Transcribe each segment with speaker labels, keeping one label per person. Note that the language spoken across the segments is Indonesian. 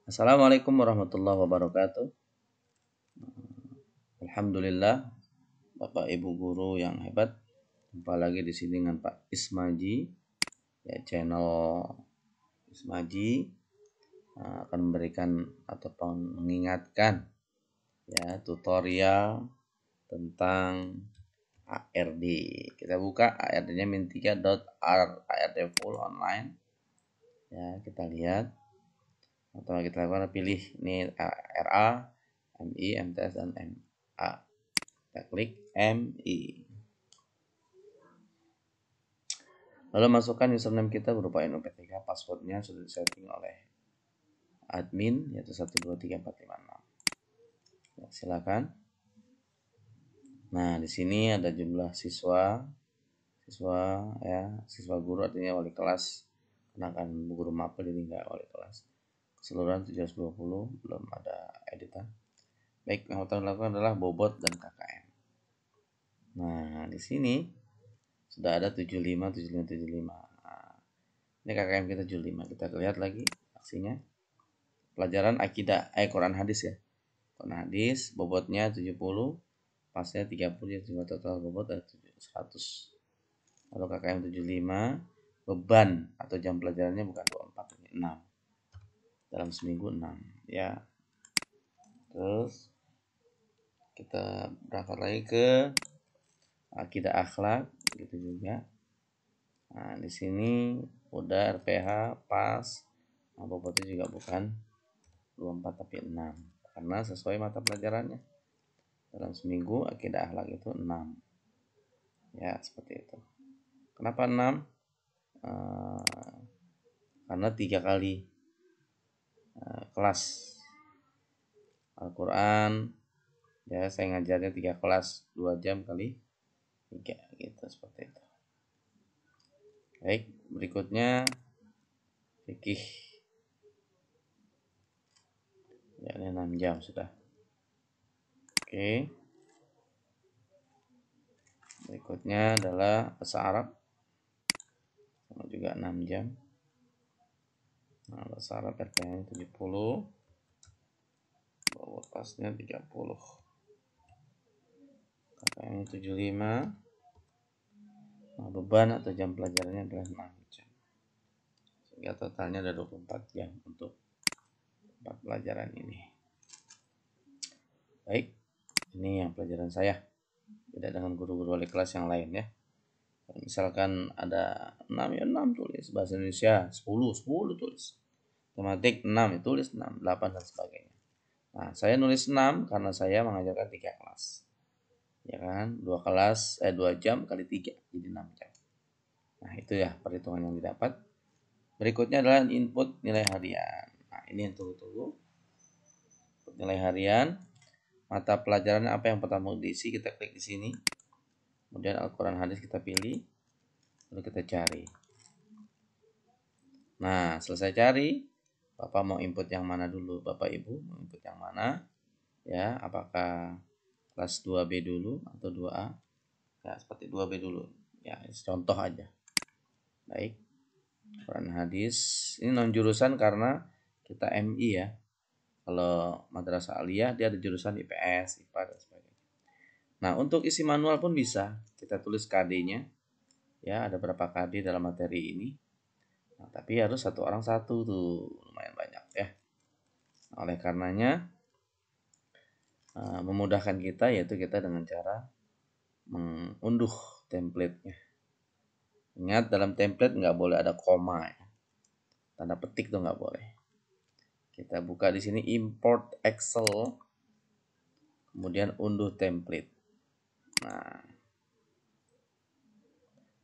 Speaker 1: Assalamualaikum warahmatullahi wabarakatuh. Alhamdulillah, Bapak Ibu guru yang hebat. Jumpa lagi di sini dengan Pak Ismaji, ya, channel Ismaji akan memberikan ataupun mengingatkan ya tutorial tentang ARD. Kita buka ARD-nya min3.ard full online. Ya, kita lihat. Atau kita lakukan pilih ini RA, MI, MTS dan MA. Kita klik MI. Lalu masukkan username kita berupa NUPTK, passwordnya sudah disetting oleh admin yaitu 123456. Ya, silakan. Nah, di sini ada jumlah siswa guru artinya wali kelas, karena kan guru mapel jadi nggak wali kelas. Keseluruhan 720, belum ada editan. Baik, yang pertama dilakukan adalah bobot dan KKM. Nah, di sini sudah ada 75. Nah, ini KKM kita 75. Kita lihat lagi aksinya. Pelajaran akidah, Quran hadis ya. Quran hadis, bobotnya 70, pasnya 30, jadi total bobot ada 100. Lalu KKM 75, beban atau jam pelajarannya bukan 24, ini 6. Dalam seminggu 6, ya. Terus kita berangkat lagi ke akidah akhlak, gitu juga. Nah, di sini udah RPH pas. Nah, bobotnya juga bukan 24 tapi 6 karena sesuai mata pelajarannya. Dalam seminggu akidah akhlak itu 6. Ya, seperti itu. Kenapa 6? Karena 3 kali kelas Al-Quran. Ya, saya ngajarnya 3 kelas 2 jam kali 3 gitu, seperti itu. Baik, berikutnya fikih. Ya, ini 6 jam sudah. Oke. Berikutnya adalah bahasa Arab. Sama juga 6 jam. Nah, bahasa Arab RPH 70. Bobot pasnya 30. KKM 75. Nah, beban atau jam pelajarannya adalah 6 jam. Sehingga totalnya ada 24 jam untuk 4 pelajaran ini. Baik, ini yang pelajaran saya. Beda dengan guru-guru wali kelas yang lain ya. Misalkan ada 6 ya 6 tulis. Bahasa Indonesia 10 tulis. Matematik 6 ya tulis 6, 8 dan sebagainya. Nah, saya nulis 6 karena saya mengajarkan 3 kelas. Ya kan? 2 jam kali 3 jadi 6 jam. Nah, itu ya perhitungan yang didapat. Berikutnya adalah input nilai harian. Nah, ini yang tunggu-tunggu. Nilai harian. Mata pelajarannya apa yang pertama diisi, kita klik di sini. Kemudian Al-Quran hadis kita pilih. Lalu kita cari. Nah, selesai cari, Bapak mau input yang mana dulu? Bapak Ibu mau input yang mana? Ya, apakah kelas 2B dulu atau 2A? Ya, seperti 2B dulu. Ya, contoh aja. Baik. Quran hadis. Ini non jurusan karena kita MI ya. Kalau madrasah aliyah dia ada jurusan IPS, IPA dan sebagainya. Nah, untuk isi manual pun bisa. Kita tulis KD-nya. Ya, ada berapa KD dalam materi ini. Nah, tapi harus satu orang satu tuh, lumayan banyak ya. Oleh karenanya memudahkan kita yaitu kita dengan cara mengunduh template-nya. Ingat, dalam template nggak boleh ada koma ya. Tanda petik tuh nggak boleh. Kita buka di sini import Excel, kemudian unduh template. Nah,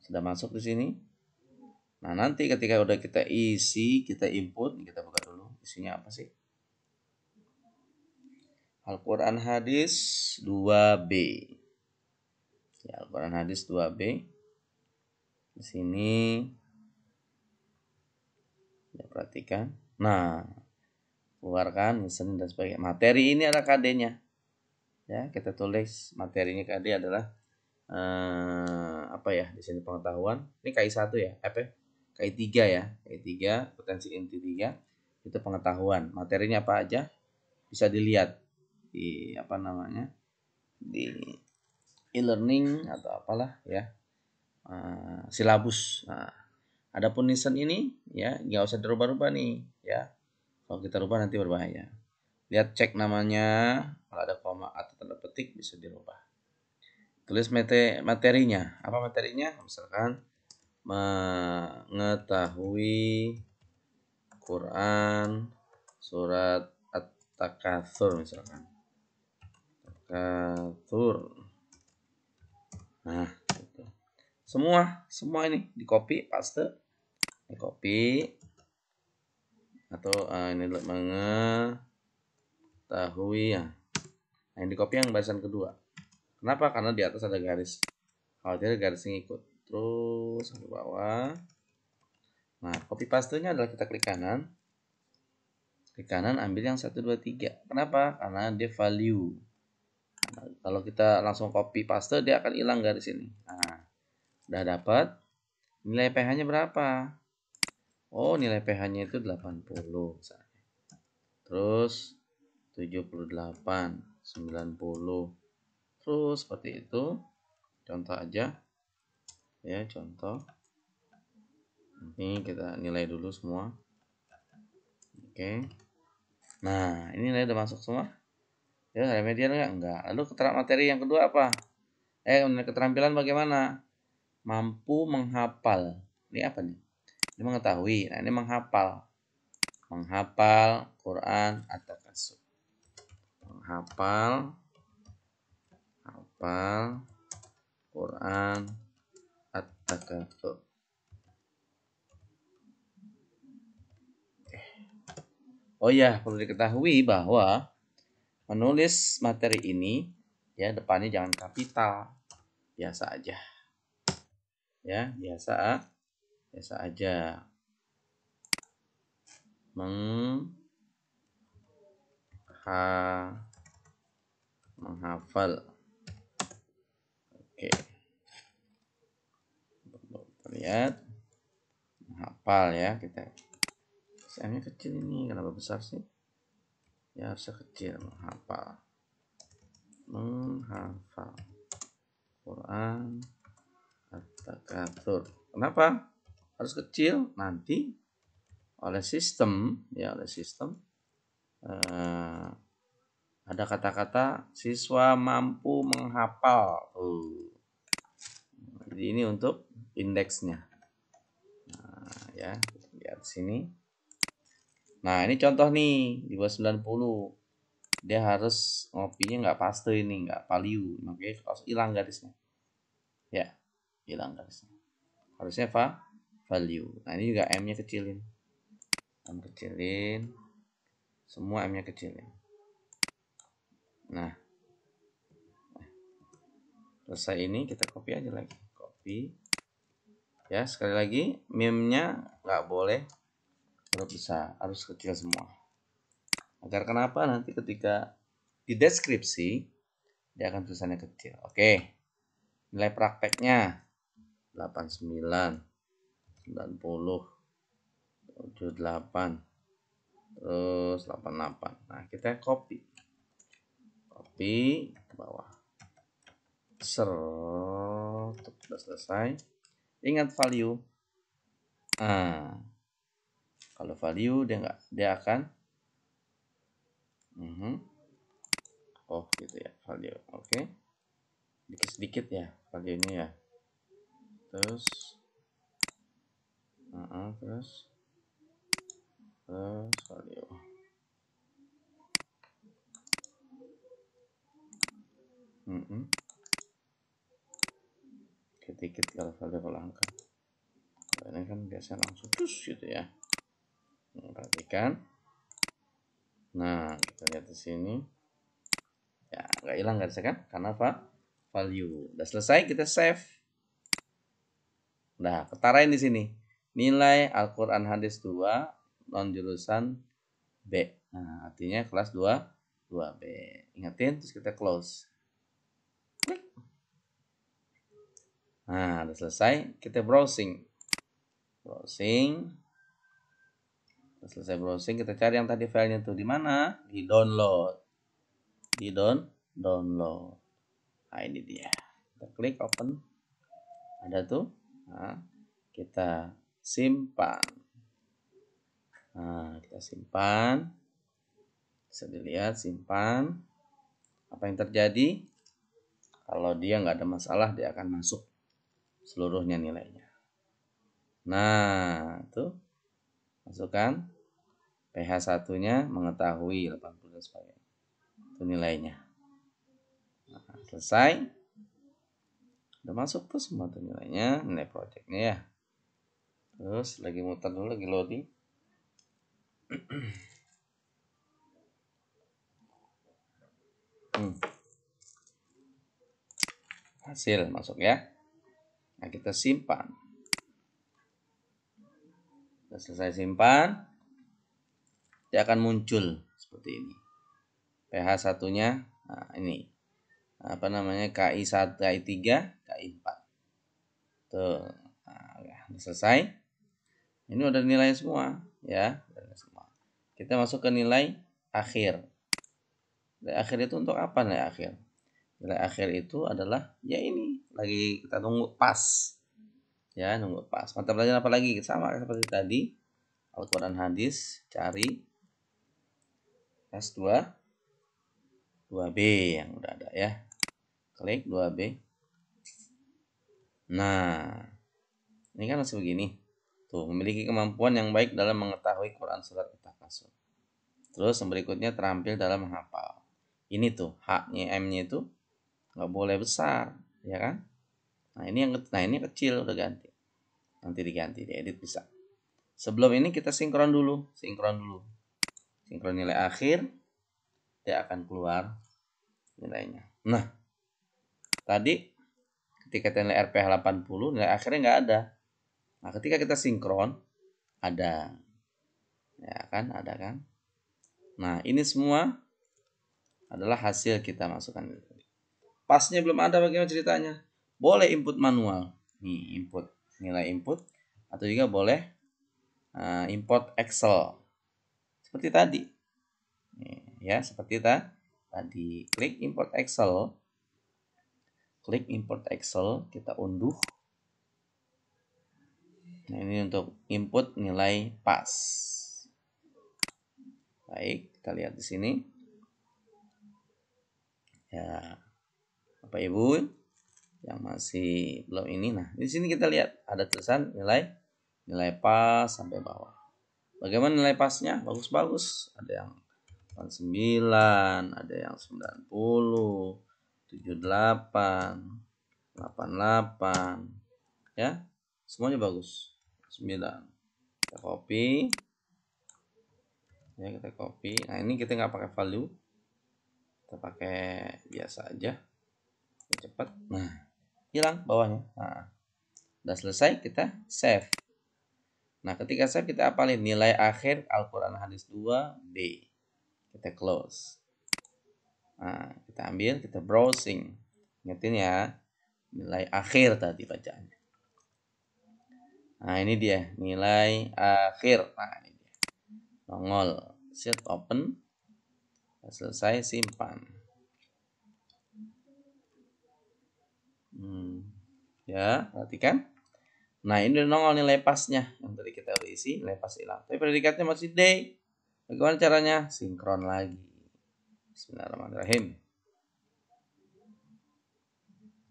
Speaker 1: sudah masuk di sini. Nah, nanti ketika udah kita isi, kita input, kita buka dulu. Isinya apa sih? Al-Quran hadis 2B. Ya, Al-Quran hadis 2B. Di sini ya, perhatikan. Nah, keluarkan misalnya dan sebagainya. Materi ini ada KD-nya. Ya, kita tulis materinya KD adalah apa ya? Di sini pengetahuan. Ini KI 1 ya, KI 3 ya. KI 3 potensi inti 3. Itu pengetahuan. Materinya apa aja bisa dilihat di di e-learning atau apalah ya, silabus. Nah, adapun listen ini ya nggak usah dirubah-rubah nih ya. Kalau kita rubah nanti berbahaya. Lihat, cek namanya, kalau ada koma atau tanda petik bisa dirubah. Tulis materinya. Apa materinya? Misalkan mengetahui Quran surat At-Takatsur misalkan. Takatsur. Nah, gitu. Semua ini di copy, paste, di copy atau ini mengetahui ya. Nah, yang di copy yang barisan kedua. Kenapa? Karena di atas ada garis. Kalau tidak garisnya ikut terus ke bawah. Nah, copy paste-nya adalah kita klik kanan. Klik kanan, ambil yang 1, 2, 3. Kenapa? Karena dia value. Nah, kalau kita langsung copy paste, dia akan hilang garis ini. Nah, udah dapat. Nilai pH-nya berapa? Oh, nilai pH-nya itu 80 misalnya. Terus 78, 90. Terus seperti itu. Contoh aja. Ya, contoh. Ini kita nilai dulu semua. Oke. Nah, ini nilai udah masuk semua. Ya, remedial enggak? Lalu keterangan materi yang kedua apa? Keterampilan bagaimana? Mampu menghafal. Ini apa nih? Ini mengetahui. Nah, ini menghafal. Menghafal Quran atau kasut. Menghafal Quran atau kasut. Oh ya, perlu diketahui bahwa menulis materi ini ya depannya jangan kapital. Biasa aja. Ya, biasa aja. Menghafal. Oke. Lihat. Menghafal ya kita. M-nya kecil ini, kenapa besar sih? Ya harusnya kecil. Menghafal Quran At-Takatsur. Kenapa harus kecil? Nanti oleh sistem ada kata-kata siswa mampu menghafal. Jadi ini untuk indeksnya. Nah, ya, lihat sini. Nah, ini contoh nih di bawah 90. Dia harus ngopinya nggak paste ini, nggak value. Makanya harus hilang garisnya. Ya, hilang garisnya. Harusnya value. Nah, ini juga M-nya kecilin. M kecilin. Semua M-nya kecilin. Nah, selesai ini kita copy aja lagi. Copy. Ya, sekali lagi meme-nya nggak boleh huruf besar, harus kecil semua. Agar kenapa? Nanti ketika di deskripsi dia akan tulisannya kecil. Oke. Nilai prakteknya 89, 90, 78, terus 88. Nah, kita copy ke bawah. Sudah selesai. Ingat value. Nah, kalau value dia akan oh gitu ya, value. Oke. Sedikit ya value ini ya. Terus value. Dikit kalau value kalau angka. Ini kan biasanya langsung terus gitu ya. Perhatikan. Nah, kita lihat di sini. Ya, nggak hilang garisnya kan? Karena apa? Value. Udah selesai, kita save. Nah, ketarain di sini. Nilai Al-Quran Hadis 2 non jurusan B. Nah, artinya kelas 2B. Ingatin, terus kita close. Klik. Nah, udah selesai. Kita browsing. Selesai browsing, kita cari yang tadi filenya tuh di mana? Di download. Di download. Nah, ini dia. Kita klik open. Ada tuh. Nah, kita simpan. Nah, kita simpan. Bisa dilihat simpan. Apa yang terjadi? Kalau dia nggak ada masalah, dia akan masuk seluruhnya nilainya. Nah, tuh masukkan PH 1-nya mengetahui 80 dan sebagainya. Itu nilainya. Nah, selesai. Udah masuk tuh semua tuh nilainya, nilai projectnya ya. Terus lagi muter dulu, lagi loading. Hasil masuk ya. Nah, kita simpan. Sudah selesai simpan, dia akan muncul seperti ini. PH 1-nya, nah ini. Apa namanya? KI1, KI3, KI4. Tuh. Nah, udah selesai. Ini udah nilai semua, ya. Kita masuk ke nilai akhir. Nilai akhir itu untuk apa nilai akhir? Nilai akhir itu adalah ya ini, lagi kita tunggu pas. Ya, nunggu pas. Mata pelajaran apa lagi? Sama seperti tadi. Al-Quran hadis, cari S2 2B yang udah ada ya. Klik 2B. Nah, ini kan masih begini. Tuh, memiliki kemampuan yang baik dalam mengetahui Quran surat At-Takasur. Terus yang berikutnya terampil dalam menghafal. Ini tuh, H-nya, M-nya itu nggak boleh besar, ya kan? Nah, ini kecil udah ganti. Nanti diganti, diedit bisa. Sebelum ini kita sinkron dulu. Sinkron nilai akhir, dia akan keluar nilainya. Nah, tadi ketika nilai RPH 80, nilai akhirnya nggak ada. Nah, ketika kita sinkron, ada. Ya kan, ada kan? Nah, ini semua adalah hasil kita masukkan. Pasnya belum ada, bagaimana ceritanya? Boleh input manual. Nih, input. Nilai input. Atau juga boleh import Excel. Seperti tadi. Nih, ya, seperti tadi. Klik import Excel. Klik import Excel. Kita unduh. Nah, ini untuk input nilai pas. Baik, kita lihat di sini. Ya, Bapak Ibu yang masih belum ini, nah di sini kita lihat ada tulisan nilai pas sampai bawah. Bagaimana nilai pasnya? Bagus-bagus. Ada yang 89, ada yang 90, 78, 88, ya semuanya bagus. 9. Kita copy, ya kita copy. Nah ini kita nggak pakai value, kita pakai biasa aja, cepat. Nah hilang bawahnya. Nah udah selesai, kita save. Nah ketika save kita apalin nilai akhir Al-Quran hadis 2B. Kita close. Nah kita ambil, kita browsing. Ingetin ya, nilai akhir tadi bacaannya. Nah ini dia nilai akhir. Nah ini dia, nongol, set open, selesai simpan. Ya perhatikan. Nah ini udah nongol nilai pasnya yang tadi kita udah isi, nilai pas hilang. Tapi predikatnya masih day. Bagaimana caranya? Sinkron lagi. Bismillahirrahmanirrahim.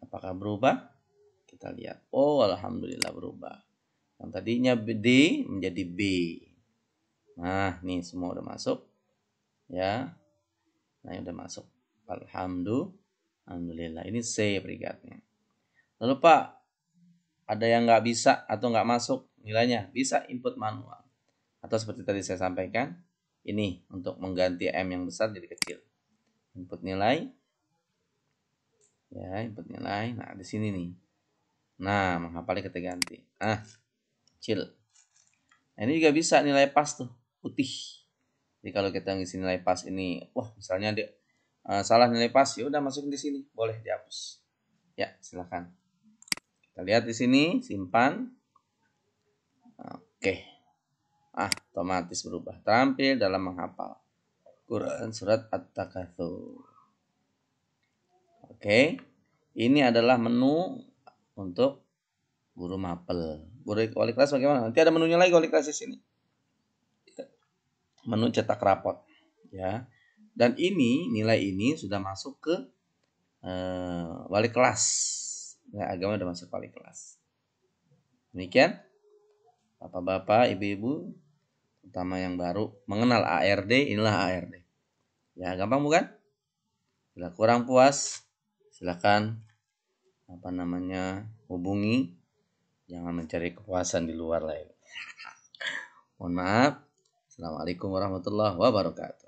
Speaker 1: Apakah berubah? Kita lihat. Oh alhamdulillah berubah. Yang tadinya D menjadi B. Nah nih semua udah masuk. Ya. Nah ini udah masuk. Alhamdulillah. Ini C predikatnya. Lalu Pak, ada yang nggak bisa atau nggak masuk nilainya? Bisa input manual. Atau seperti tadi saya sampaikan, ini untuk mengganti M yang besar jadi kecil. Input nilai. Ya, input nilai. Nah, di sini nih. Nah, menghafalnya kita ganti. Kecil. Nah, ini juga bisa nilai pas tuh, putih. Jadi kalau kita ngisi nilai pas ini, wah misalnya dia salah nilai pas, ya udah masukin di sini, boleh dihapus. Ya, silakan. Kita lihat di sini, simpan. Oke. otomatis berubah. Terampil dalam menghafal Quran surat At-Takatsur. Oke, ini adalah menu untuk guru mapel. Guru wali kelas bagaimana? Nanti ada menunya lagi wali kelas di sini. Menu cetak rapot, ya. Dan ini nilai ini sudah masuk ke wali kelas. Ya, agama sudah masuk wali kelas. Demikian, bapak-bapak, ibu-ibu, terutama yang baru mengenal ARD, inilah ARD. Ya, gampang bukan? Bila kurang puas, silakan hubungi. Jangan mencari kepuasan di luar lain. Mohon maaf. Assalamualaikum warahmatullahi wabarakatuh.